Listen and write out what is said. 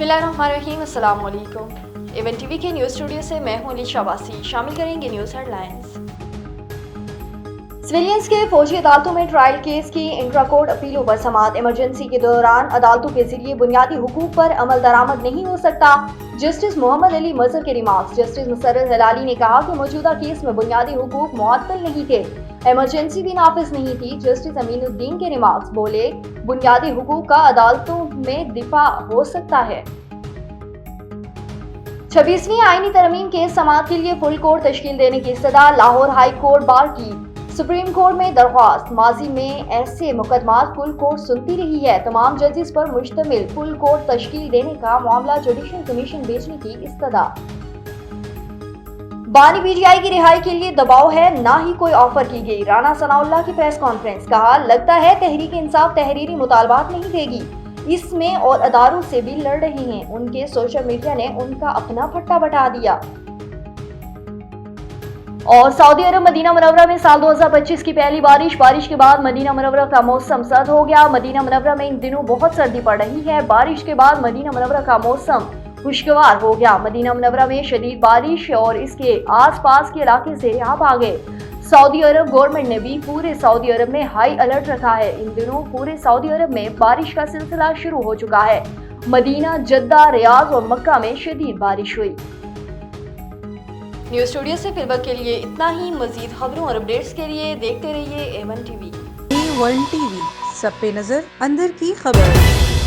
बिस्मिल्लाहिर्रहमानिर्रहीम, अस्सलाम वालेकुम। एवन टीवी के न्यूज़ स्टूडियो से मैं हूं अलीशा वासी। शामिल करेंगे न्यूज़ हेडलाइंस। सिविलियंस के फौजी अदालतों में ट्रायल केस की इंट्रा कोर्ट अपीलों पर समाअत। इमरजेंसी के दौरान अदालतों के जरिए बुनियादी हुकूक पर अमल दरामद नहीं हो सकता। जस्टिस मोहम्मद अली मजहर के रिमार्क्स। जस्टिस मुसर्रर हलाली ने कहा कि मौजूदा केस में बुनियादी हुकूक मुअत्तल नहीं थे, इमरजेंसी भी नाफिज नहीं थी। जस्टिस अमीनुद्दीन के रिमार्क्स। बोले, बुनियादी हुकूक का अदालतों में दिफा हो सकता है। 26वीं आईनी तरमीम के समाअत के लिए फुल कोर्ट तश्कील देने की इस्तदा। लाहौर हाई कोर्ट बार की सुप्रीम कोर्ट में दरख्वास्त। माजी में ऐसे मुकदमात फुल कोर्ट सुनती रही है। तमाम जजेस पर मुश्तमिल फुल कोर्ट तश्कील देने का मामला जुडिशल कमीशन भेजने की इस्तदा। बानी पीटीआई की रिहाई के लिए दबाव है, ना ही कोई ऑफर की गई। राना सनाउल्लाह की प्रेस कॉन्फ्रेंस। कहा, लगता है तहरीक इंसाफ तहरीरी मुतालबात नहीं देगी, इसमें और अदारों से भी लड़ रही हैं। उनके सोशल मीडिया ने उनका अपना फट्टा बटा दिया। और सऊदी अरब मदीना मुनव्वरा में साल 2025 की पहली बारिश के बाद मदीना मुनव्वरा का मौसम सर्द हो गया। मदीना मुनव्वरा में इन दिनों बहुत सर्दी पड़ रही है। बारिश के बाद मदीना मुनव्वरा का मौसम खुशगवार हो गया। मदीना मुनव्वरा में शदीद बारिश और इसके आसपास के इलाके ज़ेर-ए-आब आ गए। सऊदी अरब गवर्नमेंट ने भी पूरे सऊदी अरब में हाई अलर्ट रखा है। इन दिनों पूरे सऊदी अरब में बारिश का सिलसिला शुरू हो चुका है। मदीना, जद्दा, रियाद और मक्का में शदीद बारिश हुई। न्यूज़ स्टूडियो से फिलवक्त के लिए इतना ही। मजीद खबरों और अपडेट्स के लिए देखते रहिए A1 टीवी। A1 टीवी, सब पे नजर, अंदर की खबर।